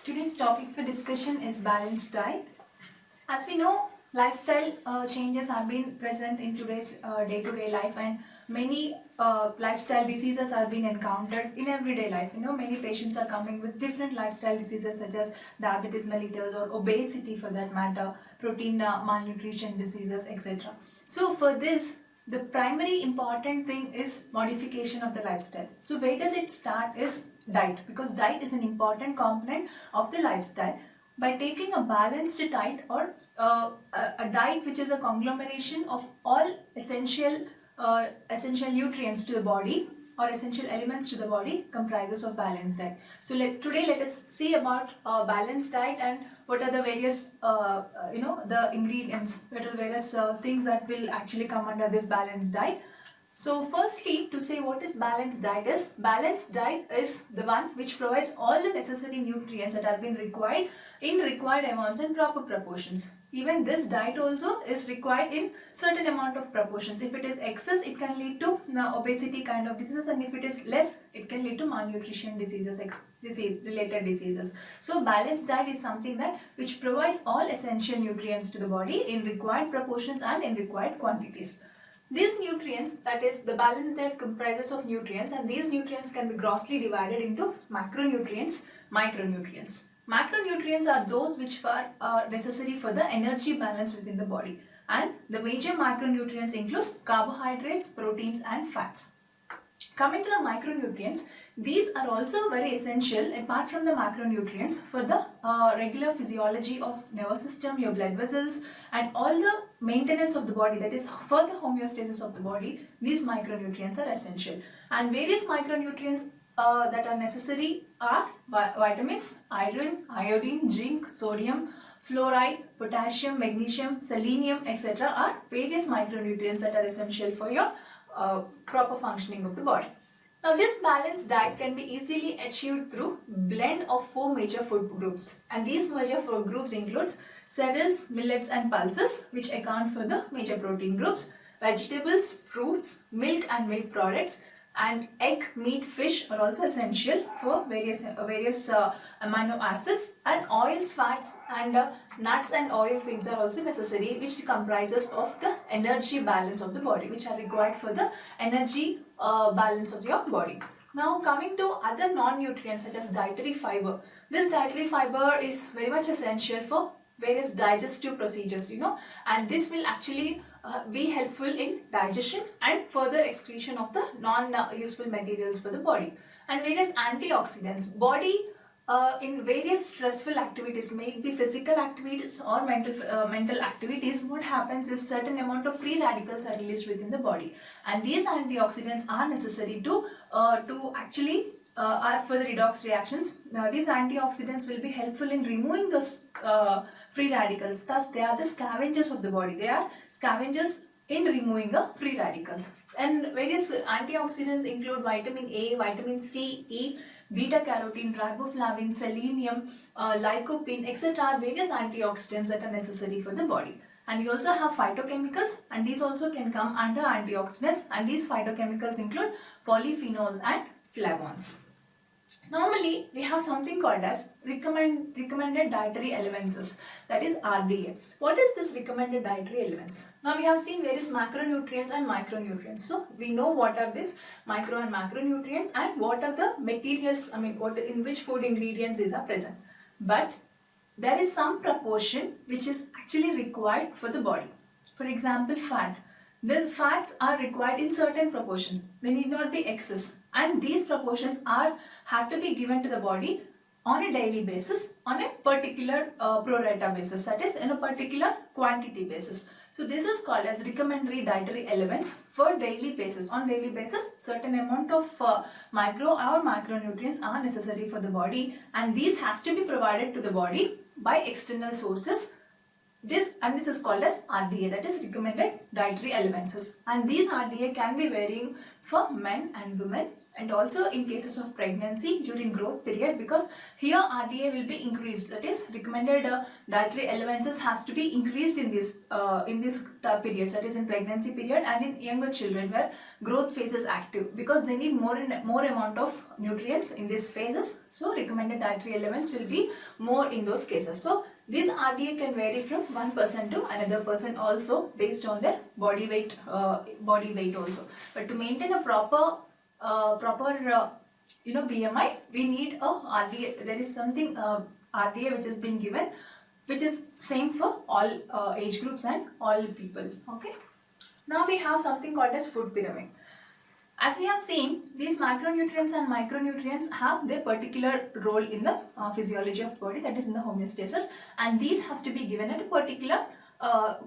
Today's topic for discussion is balanced diet. As we know, lifestyle changes have been present in today's day-to-day life, and many lifestyle diseases have been encountered in everyday life. Many patients are coming with different lifestyle diseases such as diabetes mellitus or obesity for that matter, protein malnutrition diseases, etc. So for this, the primary important thing is modification of the lifestyle. So where does it start is diet, because diet is an important component of the lifestyle. By taking a balanced diet or a diet which is a conglomeration of all essential nutrients to the body or essential elements to the body comprises of balanced diet. So today let us see about balanced diet and what are the various the ingredients, what are various things that will actually come under this balanced diet. So firstly, to say what is balanced diet is the one which provides all the necessary nutrients that have been required in required amounts and proper proportions. Even this diet also is required in certain amount of proportions. If it is excess, it can lead to obesity kind of diseases, and if it is less, it can lead to malnutrition diseases, related diseases. So balanced diet is something that which provides all essential nutrients to the body in required proportions and in required quantities. These nutrients, that is, the balanced diet comprises of nutrients, and these nutrients can be grossly divided into macronutrients, micronutrients. Macronutrients are those which are necessary for the energy balance within the body, and the major macronutrients includes carbohydrates, proteins and fats. Coming to the micronutrients, these are also very essential apart from the macronutrients for the regular physiology of nervous system, your blood vessels, and all the maintenance of the body, that is for the homeostasis of the body. These micronutrients are essential, and various micronutrients that are necessary are vitamins, iron, iodine, zinc, sodium, fluoride, potassium, magnesium, selenium, etc. are various micronutrients that are essential for your proper functioning of the body. Now this balanced diet can be easily achieved through blend of 4 major food groups, and these major food groups includes cereals, millets and pulses, which account for the major protein groups, vegetables, fruits, milk and milk products, and egg, meat, fish are also essential for various amino acids, and oils, fats and nuts and oil seeds are also necessary, which comprises of the energy balance of the body, which are required for the energy balance of your body. Now coming to other non-nutrients such as dietary fiber. This dietary fiber is very much essential for various digestive procedures, and this will actually be helpful in digestion and further excretion of the non-useful materials for the body. And various antioxidants. Body in various stressful activities, may it be physical activities or mental activities, what happens is certain amount of free radicals are released within the body, and these antioxidants are necessary to actually are for the redox reactions. These antioxidants will be helpful in removing those free radicals. Thus, they are the scavengers of the body. They are scavengers in removing the free radicals. And various antioxidants include vitamin A, vitamin C, E, beta-carotene, riboflavin, selenium, lycopene, etc. Various antioxidants that are necessary for the body. And we also have phytochemicals, and these also can come under antioxidants, and these phytochemicals include polyphenols and flavonoids. Normally, we have something called as recommended dietary allowances, that is RDA. What is this recommended dietary allowance? Now we have seen various macronutrients and micronutrients. So we know what are these micro and macronutrients and what are the materials, in which food ingredients these are present. But there is some proportion which is actually required for the body. For example, fat. The fats are required in certain proportions. They need not be excess, and these proportions have to be given to the body on a daily basis, on a particular pro rata basis, that is in a particular quantity basis. So this is called as recommendatory dietary allowance for daily basis. On daily basis, certain amount of micro or macronutrients are necessary for the body, and these has to be provided to the body by external sources. This is called as RDA, that is recommended dietary allowances, and these RDA can be varying for men and women, and also in cases of pregnancy during growth period, because here RDA will be increased. That is, recommended dietary allowances has to be increased in this periods, that is in pregnancy period and in younger children where growth phase is active, because they need more amount of nutrients in these phases. So recommended dietary allowance will be more in those cases. So this RDA can vary from one person to another person also based on their body weight also. But to maintain a proper BMI, we need a RDA. There is something RDA which has been given, which is same for all age groups and all people. Okay. Now we have something called as food pyramid. As we have seen, these macronutrients and micronutrients have their particular role in the physiology of body, that is in the homeostasis, and these has to be given at a particular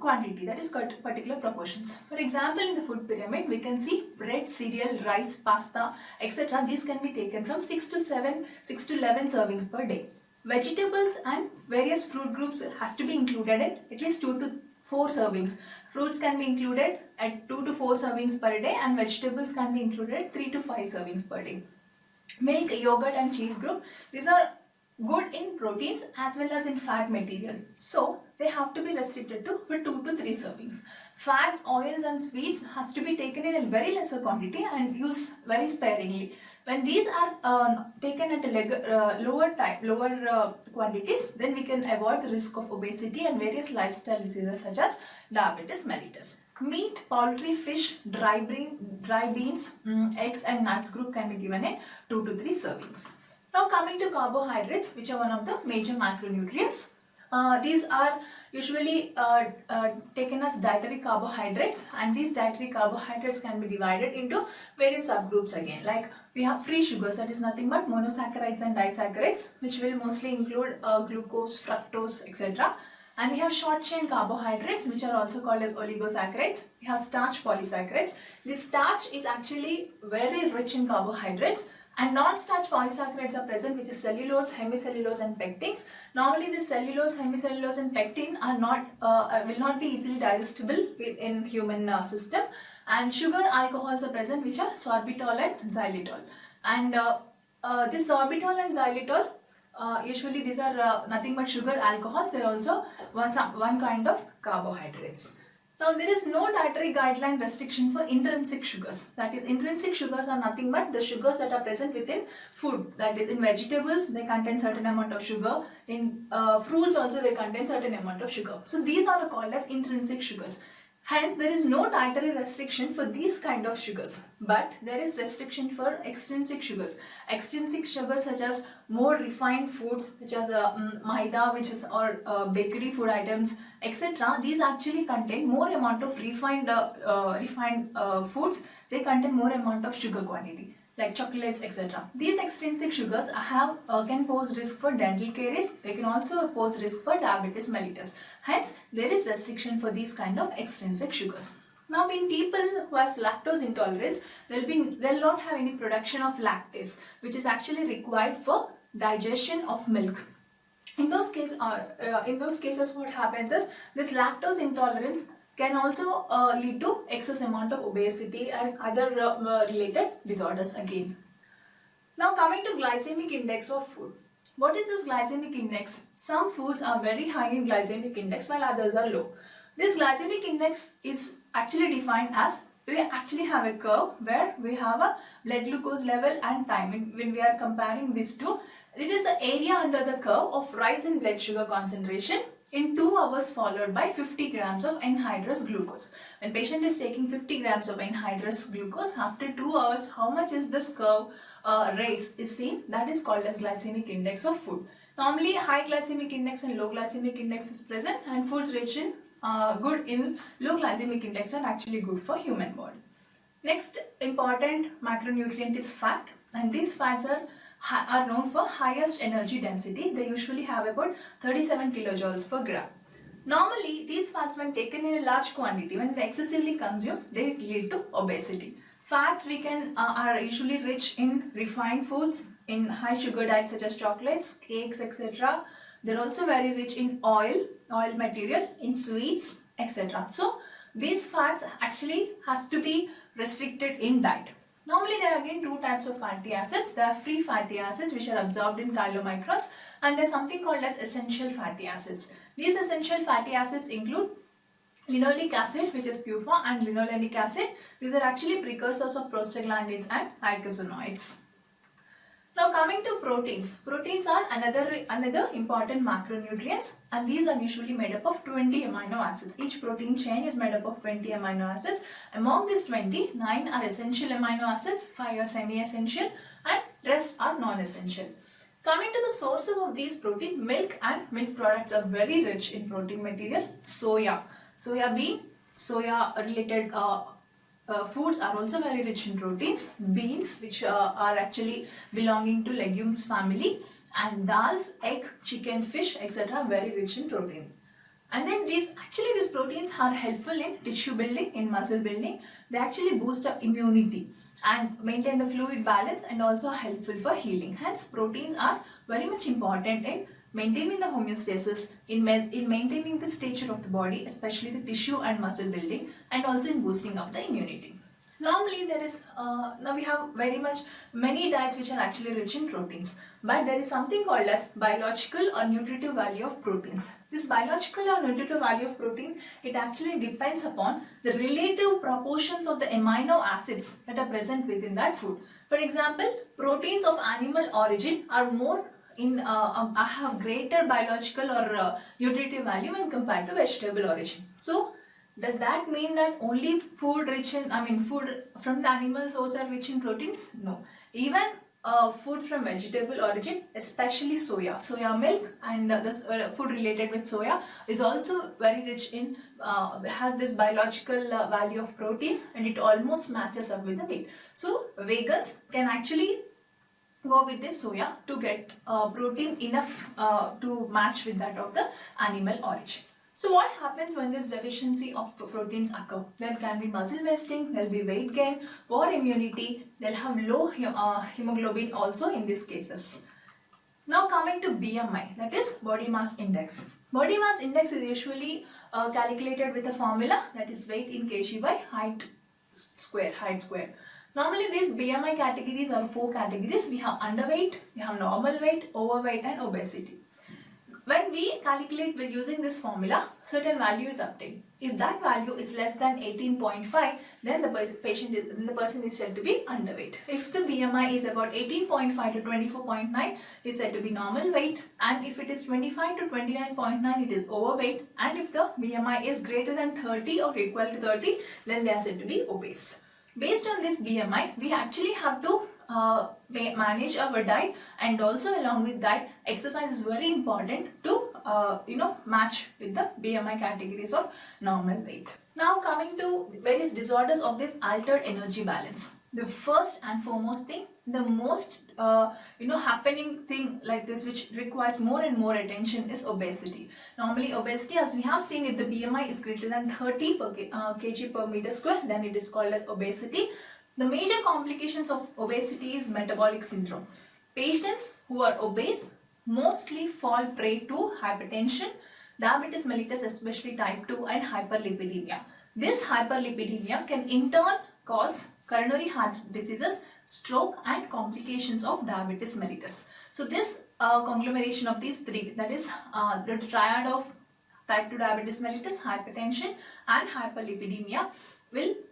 quantity, that is particular proportions. For example, in the food pyramid, we can see bread, cereal, rice, pasta, etc. These can be taken from 6 to 11 servings per day. Vegetables and various fruit groups has to be included in at least 2 to 4 servings. Fruits can be included at 2 to 4 servings per day, and vegetables can be included at 3 to 5 servings per day. Milk, yogurt and cheese group, these are good in proteins as well as in fat material. So they have to be restricted to 2 to 3 servings. Fats, oils and sweets has to be taken in a very lesser quantity and used very sparingly. When these are taken at a lower quantities, then we can avoid the risk of obesity and various lifestyle diseases such as diabetes mellitus. Meat, poultry, fish, dry beans, eggs and nuts group can be given in 2 to 3 servings. Now coming to carbohydrates, which are one of the major macronutrients. These are usually taken as dietary carbohydrates, and these dietary carbohydrates can be divided into various subgroups again. Like we have free sugars, that is nothing but monosaccharides and disaccharides, which will mostly include glucose, fructose, etc. And we have short chain carbohydrates, which are also called as oligosaccharides. We have starch polysaccharides. This starch is actually very rich in carbohydrates. And non-starch polysaccharides are present, which is cellulose, hemicellulose and pectins. Normally the cellulose, hemicellulose and pectin are not will not be easily digestible in human system. And sugar alcohols are present, which are sorbitol and xylitol. And this sorbitol and xylitol, usually these are nothing but sugar alcohols. They are also one kind of carbohydrates. Now there is no dietary guideline restriction for intrinsic sugars. That is, intrinsic sugars are nothing but the sugars that are present within food. That is, in vegetables they contain certain amount of sugar. In fruits also they contain certain amount of sugar. So these are called as intrinsic sugars. Hence, there is no dietary restriction for these kind of sugars, but there is restriction for extrinsic sugars. Extrinsic sugars such as more refined foods, such as maida, which is or bakery food items, etc. These actually contain more amount of refined foods. They contain more amount of sugar quantity, like chocolates, etc. These extrinsic sugars can pose risk for dental caries. They can also pose risk for diabetes mellitus. Hence, there is restriction for these kind of extrinsic sugars. Now, in people who has lactose intolerance, they'll not have any production of lactase, which is actually required for digestion of milk. In those cases, what happens is this lactose intolerance can also lead to excess amount of obesity and other related disorders again. Now coming to glycemic index of food. What is this glycemic index? Some foods are very high in glycemic index while others are low. This glycemic index is actually defined as, we actually have a curve where we have a blood glucose level and time. When we are comparing these two, it is the area under the curve of rise in blood sugar concentration in 2 hours followed by 50 grams of anhydrous glucose. When patient is taking 50 grams of anhydrous glucose, after 2 hours, how much is this curve rise is seen? That is called as glycemic index of food. Normally, high glycemic index and low glycemic index is present, and foods rich in good in low glycemic index are actually good for human body. Next important macronutrient is fat, and these fats are known for highest energy density. They usually have about 37 kilojoules per gram. Normally, these fats, when taken in a large quantity, when they excessively consumed, they lead to obesity. Fats are usually rich in refined foods, in high sugar diets such as chocolates, cakes, etc. They're also very rich in oil material, in sweets, etc. So these fats actually has to be restricted in diet. Normally there are again two types of fatty acids. There are free fatty acids which are absorbed in chylomicrons, and there's something called as essential fatty acids. These essential fatty acids include linoleic acid, which is PUFA, and linolenic acid. These are actually precursors of prostaglandins and icosanoids. Now coming to proteins. Proteins are another important macronutrients, and these are usually made up of 20 amino acids. Each protein chain is made up of 20 amino acids. Among these 20, 9 are essential amino acids, 5 are semi-essential, and rest are non-essential. Coming to the sources of these protein, milk and milk products are very rich in protein material. Soya bean, soya related foods are also very rich in proteins. Beans, which are actually belonging to legumes family, and dals, egg, chicken, fish, etc. very rich in protein. And then these proteins are helpful in tissue building, in muscle building. They actually boost up immunity and maintain the fluid balance, and also are helpful for healing. Hence, proteins are very much important in maintaining the homeostasis, in maintaining the stature of the body, especially the tissue and muscle building, and also in boosting up the immunity. Normally there is, now we have many diets which are actually rich in proteins, but there is something called as biological or nutritive value of proteins. This biological or nutritive value of protein, it actually depends upon the relative proportions of the amino acids that are present within that food. For example, proteins of animal origin are more have greater biological or nutritive value when compared to vegetable origin. So does that mean that only food from the animal source are rich in proteins? No. Even food from vegetable origin, especially soya milk, and this food related with soya is also very rich in, has this biological value of proteins, and it almost matches up with the meat. So vegans can actually go with this soya to get protein enough to match with that of the animal origin. So what happens when this deficiency of proteins occur? There can be muscle wasting, there will be weight gain, poor immunity, they'll have low hemoglobin also in these cases. Now coming to BMI, that is body mass index. Body mass index is usually calculated with a formula, that is weight in kg by height square. Normally these BMI categories are 4 categories. We have underweight, we have normal weight, overweight, and obesity. When we calculate with using this formula, certain value is obtained. If that value is less than 18.5, then the person is said to be underweight. If the BMI is about 18.5 to 24.9, it is said to be normal weight, and if it is 25 to 29.9, it is overweight, and if the BMI is greater than 30 or equal to 30, then they are said to be obese. Based on this BMI, we actually have to manage our diet, and also along with that, exercise is very important to match with the BMI categories of normal weight. Now coming to various disorders of this altered energy balance. The first and foremost thing, the most happening thing like this, which requires more and more attention, is obesity. Normally obesity, as we have seen, if the BMI is greater than 30 kg per meter square, then it is called as obesity. The major complications of obesity is metabolic syndrome. Patients who are obese mostly fall prey to hypertension, diabetes mellitus, especially type 2, and hyperlipidemia. This hyperlipidemia can in turn cause coronary heart diseases, stroke, and complications of diabetes mellitus. So this conglomeration of these three, that is the triad of type 2 diabetes mellitus, hypertension, and hyperlipidemia,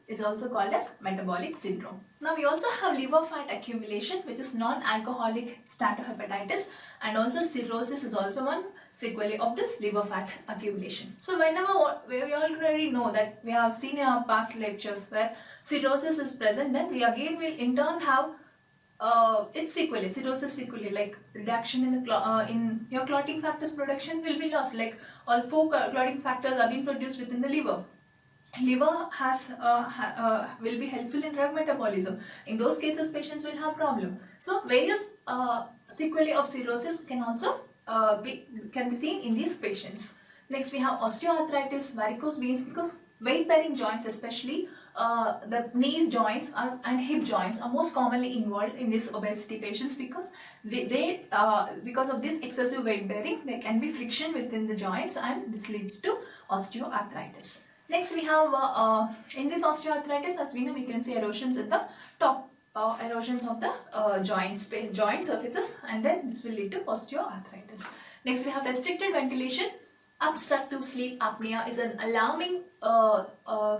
is also called as metabolic syndrome. Now we also have liver fat accumulation, which is non-alcoholic steatohepatitis, and also cirrhosis is also one sequelae of this liver fat accumulation. So we already know that we have seen in our past lectures where cirrhosis is present, then we again will in turn have its sequelae, cirrhosis sequelae, like reduction in the in your clotting factors production will be lost, like all 4 clotting factors are being produced within the liver. Liver will be helpful in drug metabolism. In those cases, patients will have problem. So various sequelae of cirrhosis can also be seen in these patients. Next we have osteoarthritis, varicose veins, because weight bearing joints, especially the knees joints and hip joints, are most commonly involved in these obesity patients, because because of this excessive weight bearing, there can be friction within the joints, and this leads to osteoarthritis. Next we have in this osteoarthritis, as we know, we can see erosions at the top erosions of the joint surfaces, and then this will lead to osteoarthritis. Next we have restricted ventilation. Obstructive sleep apnea is an alarming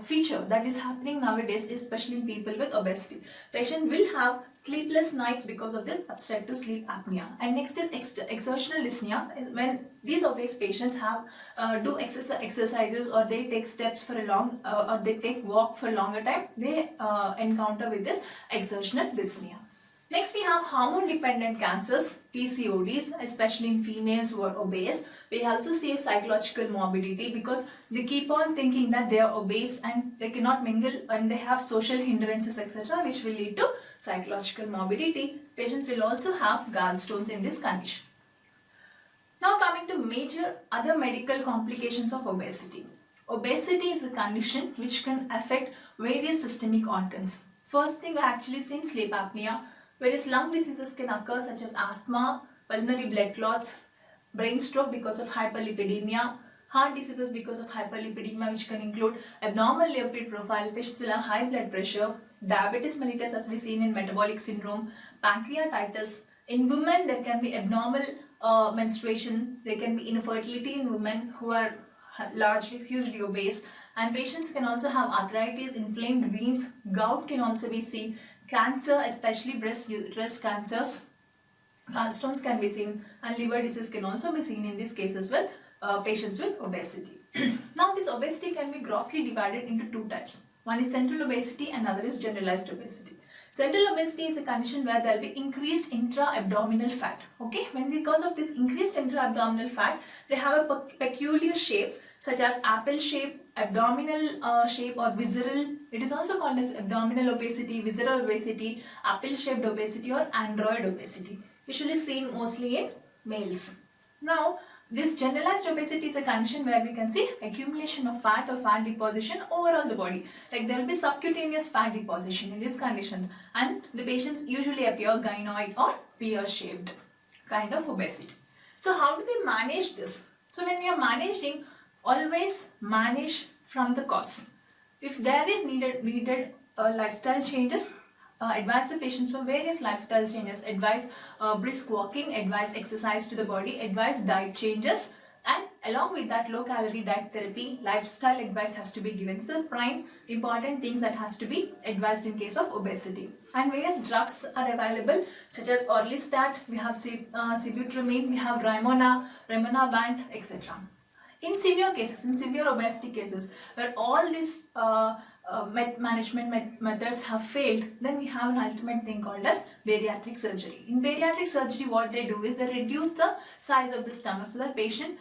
feature that is happening nowadays, especially in people with obesity. Patient will have sleepless nights because of this obstructive sleep apnea. And next is exertional dyspnea. When these obese patients have do exercises, or they take steps for a long or they take walk for a longer time, they encounter with this exertional dyspnea. Next we have hormone-dependent cancers, PCODs, especially in females who are obese. We also see psychological morbidity because they keep on thinking that they are obese and they cannot mingle, and they have social hindrances, etc., which will lead to psychological morbidity. Patients will also have gallstones in this condition. Now coming to major other medical complications of obesity. Obesity is a condition which can affect various systemic organs. First thing we actually seen sleep apnea. Various lung diseases can occur such as asthma, pulmonary blood clots, brain stroke because of hyperlipidemia, heart diseases because of hyperlipidemia, which can include abnormal lipid profile. Patients will have high blood pressure, diabetes mellitus as we seen in metabolic syndrome, pancreatitis. In women there can be abnormal menstruation, there can be infertility in women who are hugely obese, and patients can also have arthritis, inflamed veins, gout can also be seen. Cancer, especially breast cancers, gallstones can be seen, and liver disease can also be seen in these cases with patients with obesity. Now this obesity can be grossly divided into two types. One is central obesity and another is generalized obesity. Central obesity is a condition where there will be increased intra-abdominal fat. Okay, when because of this increased intra-abdominal fat, they have a peculiar shape such as apple shape, abdominal shape, or visceral. It is also called as abdominal obesity, visceral obesity, apple shaped obesity, or android obesity, usually seen mostly in males. Now this generalized obesity is a condition where we can see accumulation of fat or fat deposition overall the body. Like there will be subcutaneous fat deposition in these conditions, and the patients usually appear gynoid or pear shaped kind of obesity. So how do we manage this? So when we are managing, always manage from the cause. If there is needed lifestyle changes, advise the patients for various lifestyle changes, advise brisk walking, advise exercise to the body, advise diet changes, and along with that low calorie diet therapy, lifestyle advice has to be given. So prime important things that has to be advised in case of obesity. And various drugs are available such as orlistat, we have sibutramine, we have rimonabant, etc. In severe cases, in severe obesity cases, where all these management methods have failed, then we have an ultimate thing called as bariatric surgery. In bariatric surgery, what they do is they reduce the size of the stomach so that patient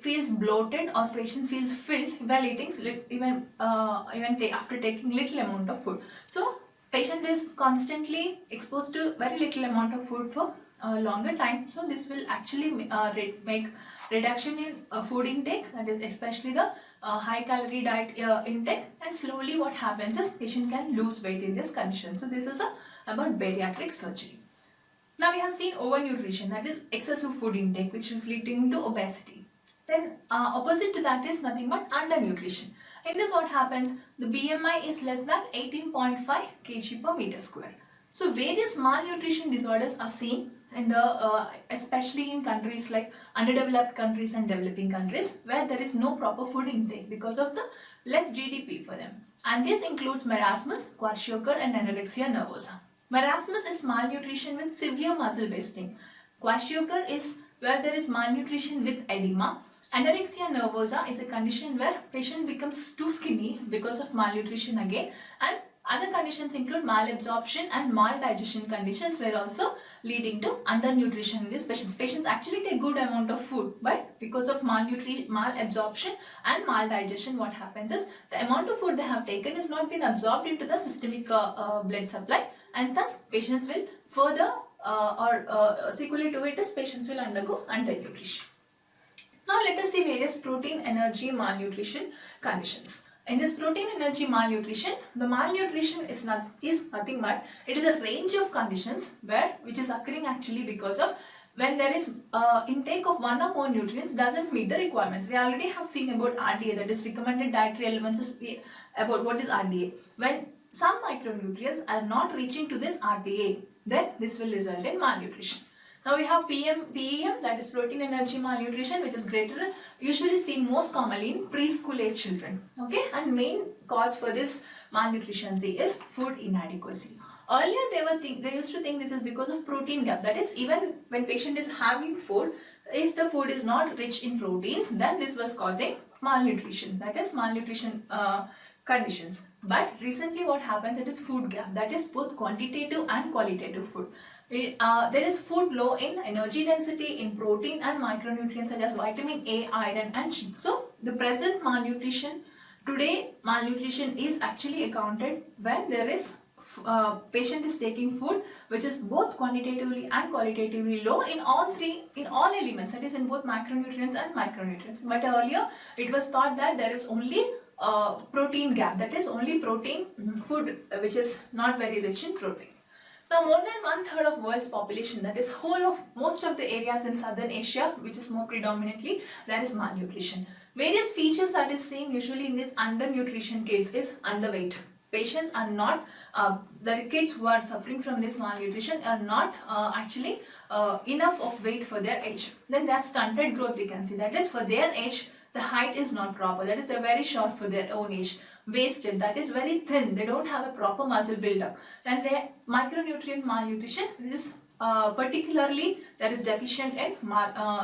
feels bloated or patient feels filled while eating, even after taking little amount of food. So patient is constantly exposed to very little amount of food for a longer time. So this will actually make reduction in food intake, that is especially the high calorie diet intake, and slowly what happens is patient can lose weight in this condition. So this is about bariatric surgery. Now we have seen overnutrition, that is excessive food intake, which is leading to obesity. Then opposite to that is nothing but undernutrition. In this what happens, the BMI is less than 18.5 kg per meter square. So various malnutrition disorders are seen in the especially in countries like underdeveloped countries and developing countries, where there is no proper food intake because of the less GDP for them. And this includes marasmus, kwashiorkor, and anorexia nervosa. Marasmus is malnutrition with severe muscle wasting. Kwashiorkor is where there is malnutrition with edema. Anorexia nervosa is a condition where patient becomes too skinny because of malnutrition again, and other conditions include malabsorption and maldigestion conditions, were also leading to undernutrition in these patients. Patients actually take good amount of food, but because of malabsorption and maldigestion, what happens is the amount of food they have taken is not been absorbed into the systemic blood supply, and thus patients will further sequelae to it is patients will undergo undernutrition. Now let us see various protein energy malnutrition conditions. In this protein energy malnutrition, the malnutrition is nothing but it is a range of conditions which is occurring actually because of when there is intake of one or more nutrients doesn't meet the requirements. We already have seen about RDA, that is recommended dietary allowances, about what is RDA. When some micronutrients are not reaching to this RDA, then this will result in malnutrition. Now we have PEM, that is protein energy malnutrition, which is greater, usually seen most commonly in preschool age children. Okay, and main cause for this malnutrition is food inadequacy. Earlier they used to think this is because of protein gap. That is, even when patient is having food, if the food is not rich in proteins, then this was causing malnutrition. That is malnutrition conditions. But recently what happens, it is food gap. That is both quantitative and qualitative food. There is food low in energy density, in protein and micronutrients such as vitamin A, iron and zinc. So the present malnutrition, today malnutrition is actually accounted when there is patient is taking food which is both quantitatively and qualitatively low in all elements, that is in both macronutrients and micronutrients. But earlier it was thought that there is only protein gap, that is only protein food which is not very rich in protein. Now more than 1/3 of world's population, that is whole of most of the areas in southern Asia, which is more predominantly, there is malnutrition. Various features that is seen usually in this undernutrition kids is underweight. Patients are not, the kids who are suffering from this malnutrition are not actually enough of weight for their age. Then there's stunted growth, we can see, that is for their age the height is not proper, that is they're very short for their own age. Wasted, that is very thin, they don't have a proper muscle buildup. Then their micronutrient malnutrition is particularly that is deficient in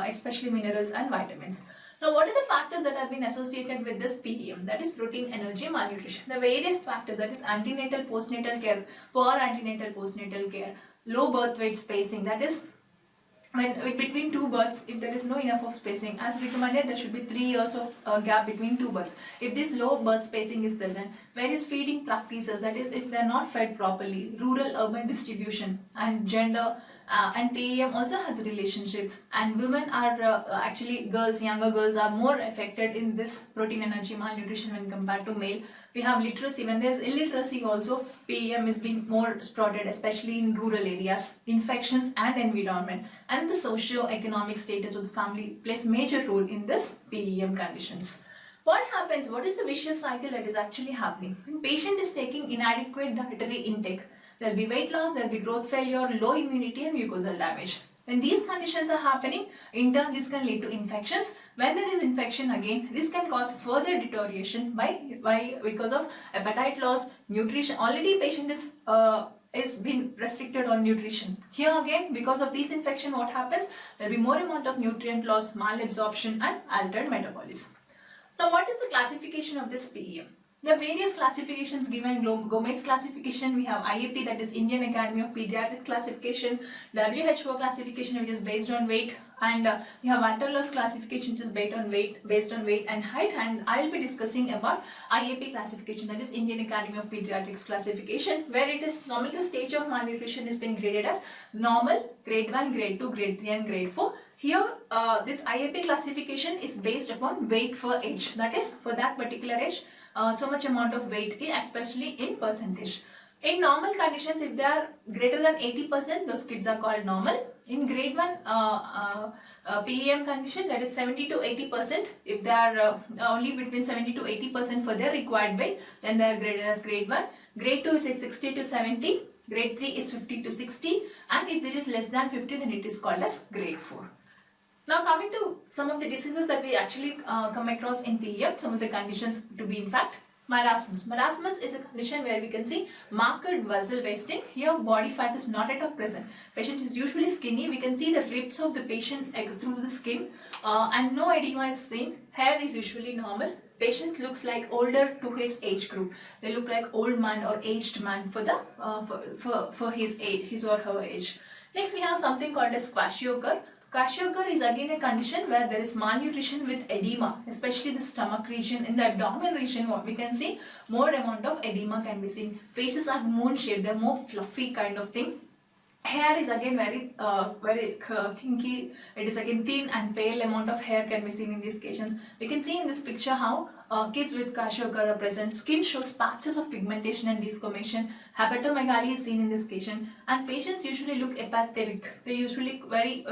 especially minerals and vitamins. Now what are the factors that have been associated with this PEM, that is protein energy malnutrition? The various factors, that is antenatal postnatal care, poor antenatal postnatal care, low birth weight spacing, that is when between two births, if there is no enough of spacing, as recommended there should be 3 years of gap between two births. If this low birth spacing is present, various feeding practices, that is if they are not fed properly, rural urban distribution and gender and PEM also has a relationship, and women are actually younger girls are more affected in this protein energy malnutrition when compared to male. We have literacy, when there is illiteracy also PEM is being more spotted, especially in rural areas. Infections and environment and the socio-economic status of the family plays major role in this PEM conditions. What happens, what is the vicious cycle that is actually happening? When patient is taking inadequate dietary intake, there will be weight loss, there will be growth failure, low immunity and mucosal damage. When these conditions are happening, in turn this can lead to infections. When there is infection again, this can cause further deterioration because of appetite loss, nutrition. Already patient is been restricted on nutrition. Here again, because of these infection, what happens? There will be more amount of nutrient loss, malabsorption and altered metabolism. Now what is the classification of this PEM? There are various classifications given in Gomez classification. We have IAP, that is Indian Academy of Pediatrics classification, WHO classification which is based on weight, and we have Waterlow's classification which is based on weight and height, and I will be discussing about IAP classification, that is Indian Academy of Pediatrics classification, where it is normally the stage of malnutrition is being graded as normal, grade 1, grade 2, grade 3 and grade 4. Here this IAP classification is based upon weight for age, that is for that particular age so much amount of weight, especially in percentage. In normal conditions, if they are greater than 80%, those kids are called normal. In grade 1 PEM condition, that is 70 to 80%, if they are only between 70 to 80% for their required weight, then they are graded as grade 1. Grade 2 is 60 to 70, grade 3 is 50 to 60, and if there is less than 50, then it is called as grade 4. Now coming to some of the diseases that we actually come across in PEM, some of the conditions to be in fact, marasmus. Marasmus is a condition where we can see marked vessel wasting. Here body fat is not at all present. Patient is usually skinny. We can see the ribs of the patient through the skin and no edema is seen. Hair is usually normal. Patient looks like older to his age group. They look like old man or aged man for the for his age, his or her age. Next we have something called as kwashiorkor. Kwashiorkor is again a condition where there is malnutrition with edema, especially the stomach region. In the abdominal region, what we can see, more amount of edema can be seen. Faces are moon shaped, they're more fluffy kind of thing. Hair is again very kinky. It is again thin and pale amount of hair can be seen in these cases. We can see in this picture how kids with kwashiorkor are present. Skin shows patches of pigmentation and desquamation. Hepatomegaly is seen in this case, and patients usually look apathetic. They usually look very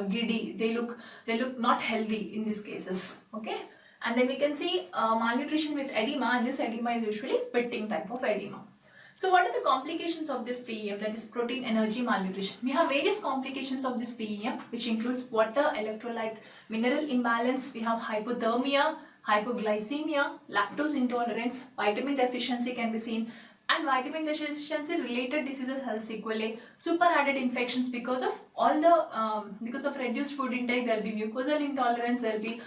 giddy. They look not healthy in these cases. Okay. And then we can see malnutrition with edema, and this edema is usually pitting type of edema. So what are the complications of this PEM, that is protein energy malnutrition? We have various complications of this PEM, which includes water, electrolyte, mineral imbalance. We have hypothermia, hypoglycemia, lactose intolerance, vitamin deficiency can be seen, and vitamin deficiency related diseases as sequelae, super added infections because of all the because of reduced food intake. There will be mucosal intolerance, there will be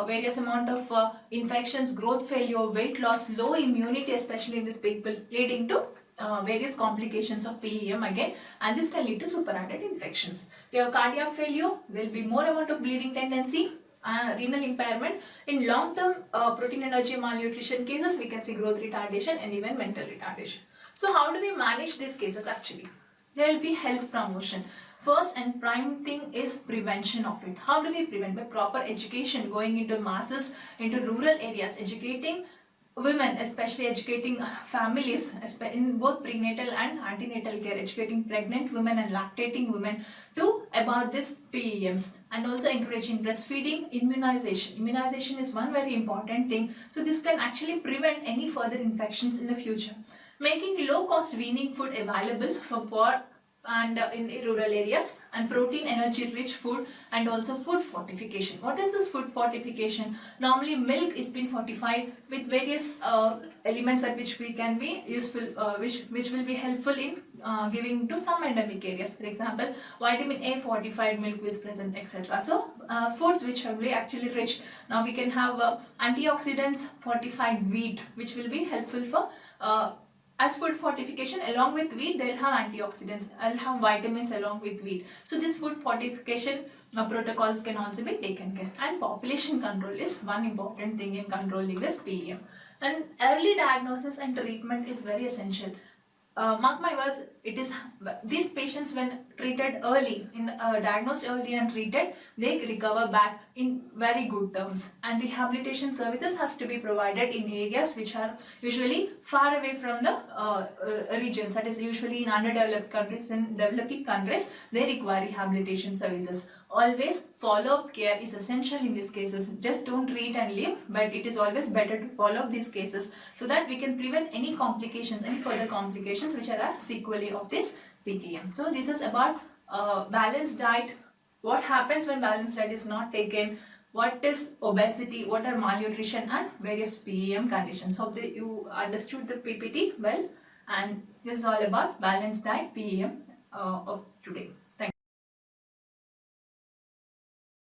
various amount of infections, growth failure, weight loss, low immunity, especially in these people, leading to various complications of PEM again, and this can lead to super added infections. We have cardiac failure, there will be more amount of bleeding tendency, renal impairment. In long-term protein energy malnutrition cases, we can see growth retardation and even mental retardation. So how do we manage these cases actually? There will be health promotion. First and prime thing is prevention of it. How do we prevent? By proper education, going into masses, into rural areas, educating women, especially educating families in both prenatal and antenatal care, educating pregnant women and lactating women about this PEMs, and also encouraging breastfeeding, immunization. Immunization is one very important thing. So this can actually prevent any further infections in the future. Making low cost weaning food available for poor and in rural areas, and protein energy rich food, and also food fortification. What is this food fortification? Normally milk is been fortified with various elements that which we can be useful, which will be helpful in giving to some endemic areas. For example, vitamin A fortified milk is present, etc. So foods which are really actually rich. Now we can have antioxidants fortified wheat, which will be helpful for as food fortification. Along with wheat, they will have antioxidants, I'll have vitamins along with wheat. So this food fortification protocols can also be taken care. And population control is one important thing in controlling this PEM. And early diagnosis and treatment is very essential. Mark my words, it is these patients, when treated early, diagnosed early and treated, they recover back in very good terms. And rehabilitation services has to be provided in areas which are usually far away from the regions, that is usually in underdeveloped countries. In developing countries, they require rehabilitation services. Always follow-up care is essential in these cases. Just don't treat and leave, but it is always better to follow up these cases so that we can prevent any complications, any further complications which are a sequelae of this PEM. So this is about balanced diet. What happens when balanced diet is not taken? What is obesity? What are malnutrition and various PEM conditions? Hope that you understood the PPT well, and this is all about balanced diet PEM of today.